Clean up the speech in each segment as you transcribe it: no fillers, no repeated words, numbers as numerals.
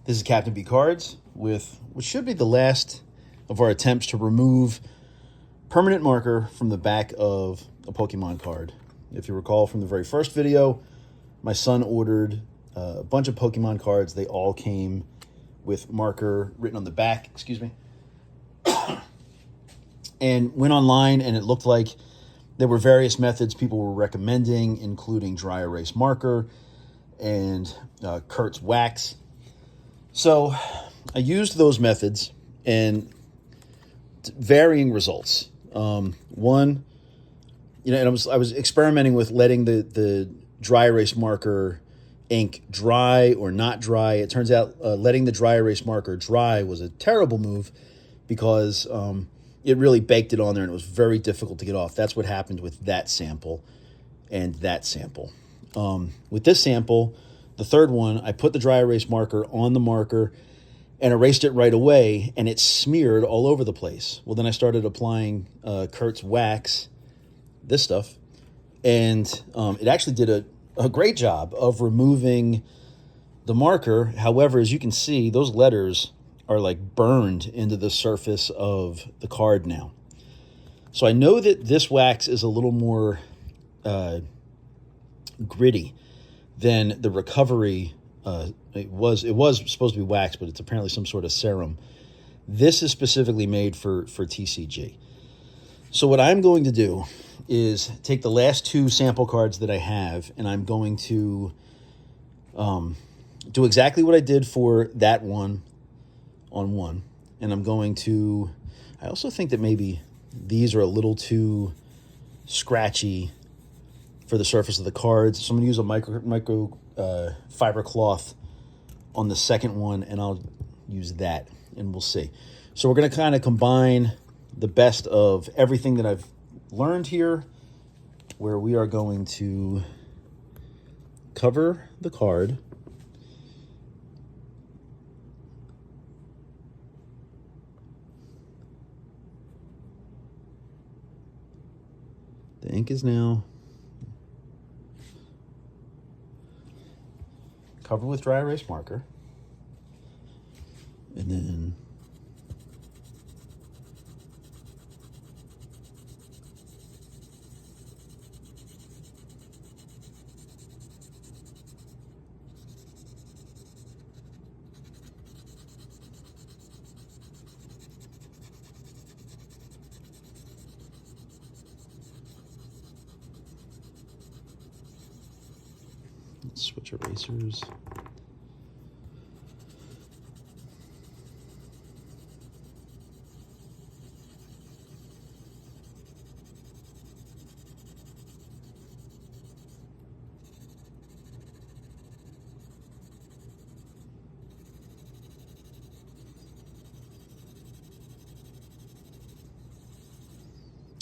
This is Captain B Cards with what should be the last of our attempts to remove permanent marker from the back of a Pokemon card. If you recall from the very first video, my son ordered a bunch of Pokemon cards. They all came with marker written on the back, excuse me, and went online, and it looked like there were various methods people were recommending, including dry erase marker and Kurt's wax. So I used those methods and varying results. One, and I was experimenting with letting the dry erase marker ink dry or not dry. It turns out letting the dry erase marker dry was a terrible move because it really baked it on there and it was very difficult to get off. That's what happened with that sample and that sample. With this sample, the third one, I put the dry erase marker on the marker and erased it right away, and it smeared all over the place. Well, then I started applying Kurt's wax, this stuff, and it actually did a great job of removing the marker. However, as you can see, those letters are like burned into the surface of the card now. So I know that this wax is a little more gritty than the recovery. It was supposed to be wax, but it's apparently some sort of serum. This is specifically made for TCG. So what I'm going to do is take the last two sample cards that I have, and I'm going to do exactly what I did for that one on one. And I'm going to, I also think that maybe these are a little too scratchy for the surface of the cards. So I'm going to use a micro fiber cloth on the second one, and I'll use that, and we'll see. So we're going to kind of combine the best of everything that I've learned here, where we are going to cover the card the ink is now covered with dry erase marker, and then let's switch erasers.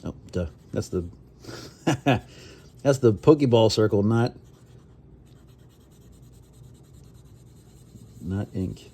Oh, duh. That's the that's the Pokeball circle, not ink.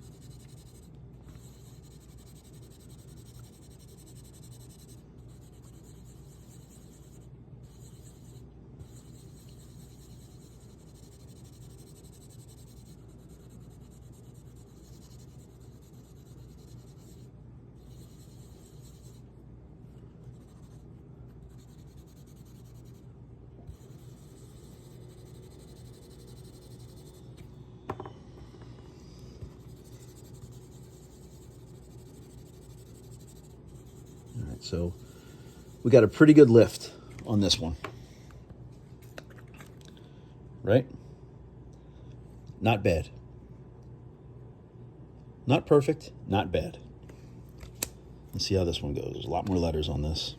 All right, so we got a pretty good lift on this one, right? Not bad. Not perfect, not bad. Let's see how this one goes. There's a lot more letters on this.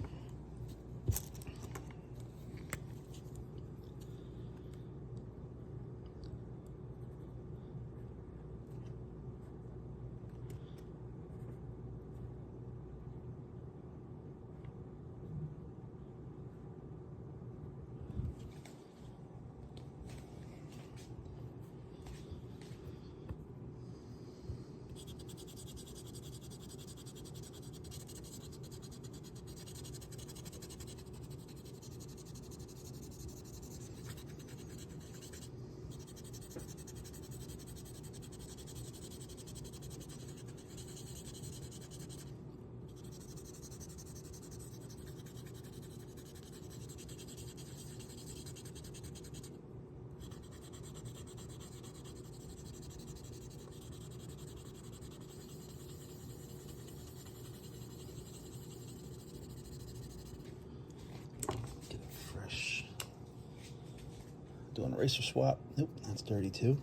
Eraser swap. Nope, that's dirty too.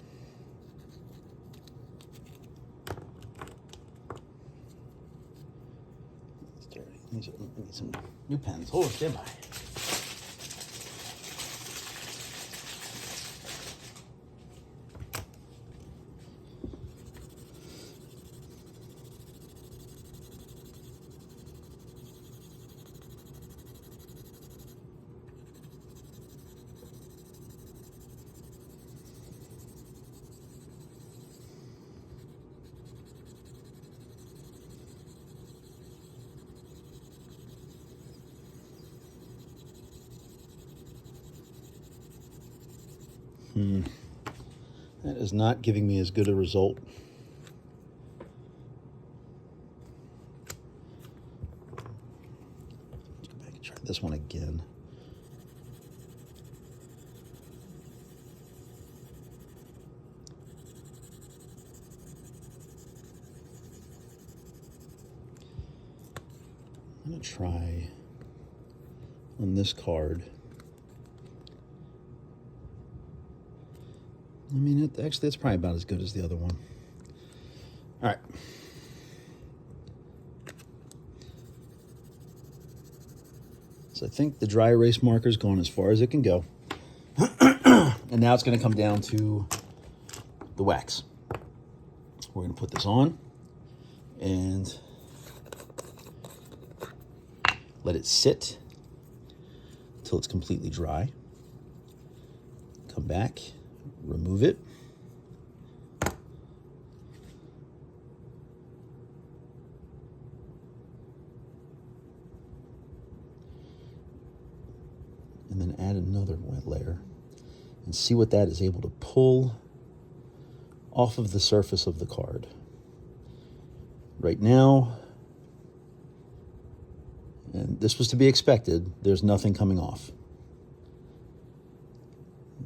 It's dirty. I need some new pens. Hold on, stand by. That is not giving me as good a result. Let's go back and try this one again. I'm going to try on this card. I mean, actually, it's probably about as good as the other one. All right. So I think the dry erase marker's gone as far as it can go. And now it's going to come down to the wax. We're going to put this on and let it sit until it's completely dry. Come back. Remove it. And then add another wet layer and see what that is able to pull off of the surface of the card. Right now, and this was to be expected, there's nothing coming off.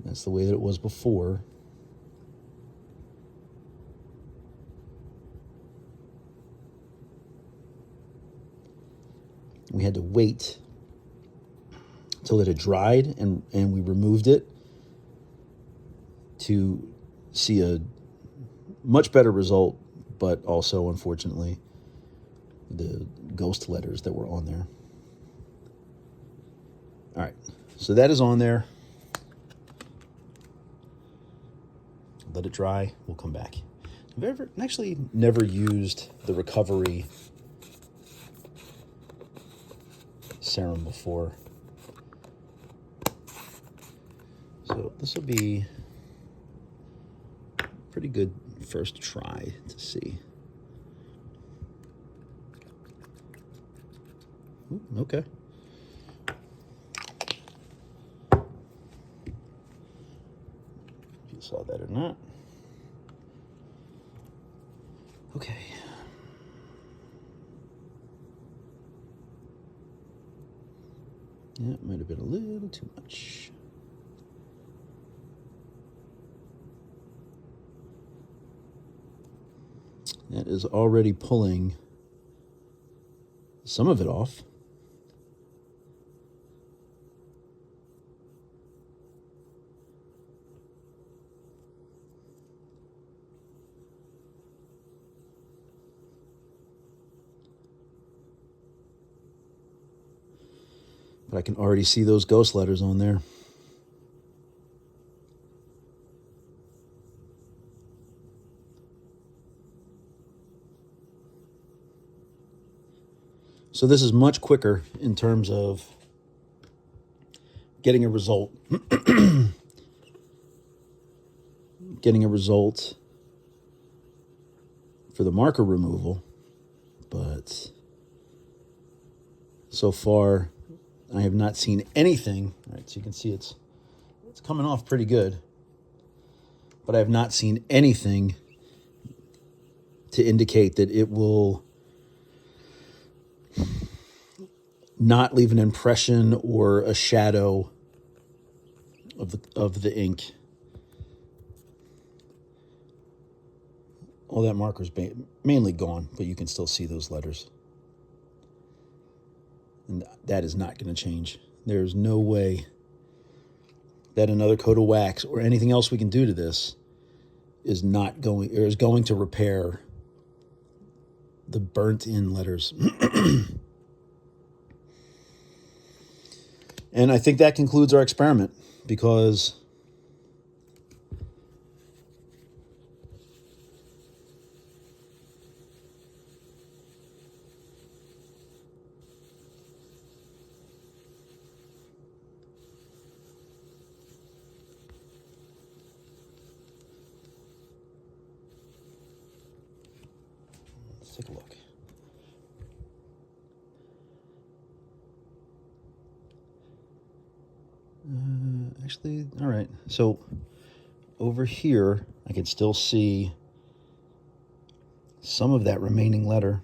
That's the way that it was before. We had to wait until it had dried and we removed it to see a much better result, but also, unfortunately, the ghost letters that were on there. All right, so that is on there. Let it dry. We'll come back. I've actually never used the recovery serum before. So this will be a pretty good first try to see. Ooh, okay. If you saw that or not. Okay. Yeah, it might have been a little too much. That is already pulling some of it off. But I can already see those ghost letters on there. So this is much quicker in terms of getting a result. Getting a result for the marker removal. But so far, I have not seen anything. All right, so you can see it's coming off pretty good. But I have not seen anything to indicate that it will not leave an impression or a shadow of the ink. All that marker's mainly gone, but you can still see those letters. And that is not going to change. There's no way that another coat of wax or anything else we can do to this is going to repair the burnt in letters. And I think that concludes our experiment, because let's take a look. Actually, all right. So over here, I can still see some of that remaining letter.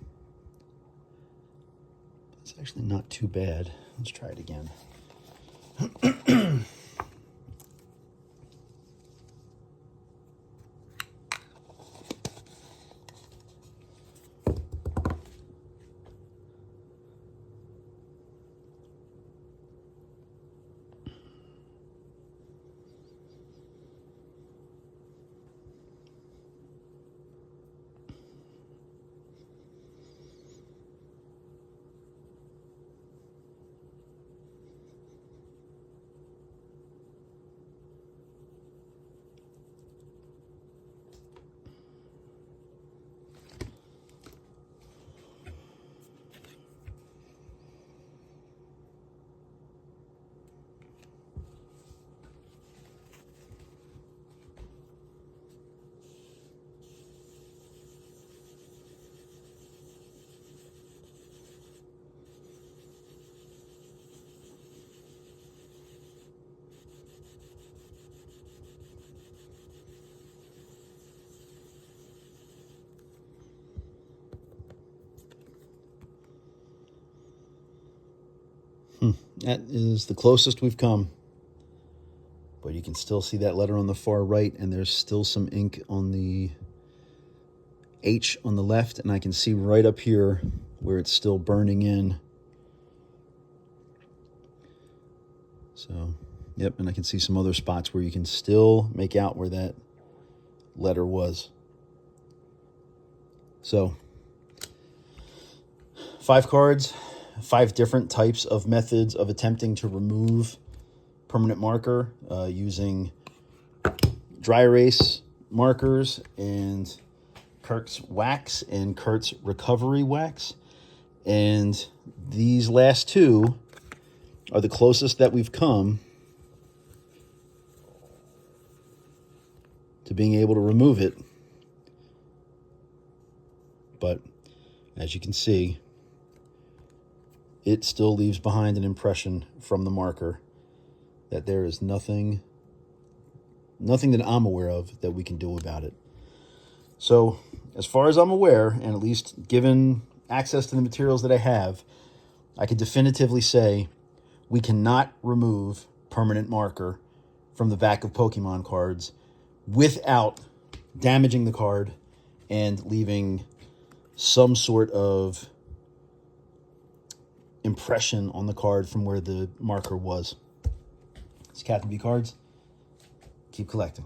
It's actually not too bad. Let's try it again. That is the closest we've come. But you can still see that letter on the far right, and there's still some ink on the H on the left, and I can see right up here where it's still burning in. So, yep, and I can see some other spots where you can still make out where that letter was. So, 5 cards, 5 different types of methods of attempting to remove permanent marker using dry erase markers and Kurt's wax and Kurt's recovery wax. And these last 2 are the closest that we've come to being able to remove it. But as you can see, it still leaves behind an impression from the marker that there is nothing that I'm aware of that we can do about it. So, as far as I'm aware, and at least given access to the materials that I have, I can definitively say we cannot remove permanent marker from the back of Pokemon cards without damaging the card and leaving some sort of impression on the card from where the marker was. It's Captain B Cards. Keep collecting.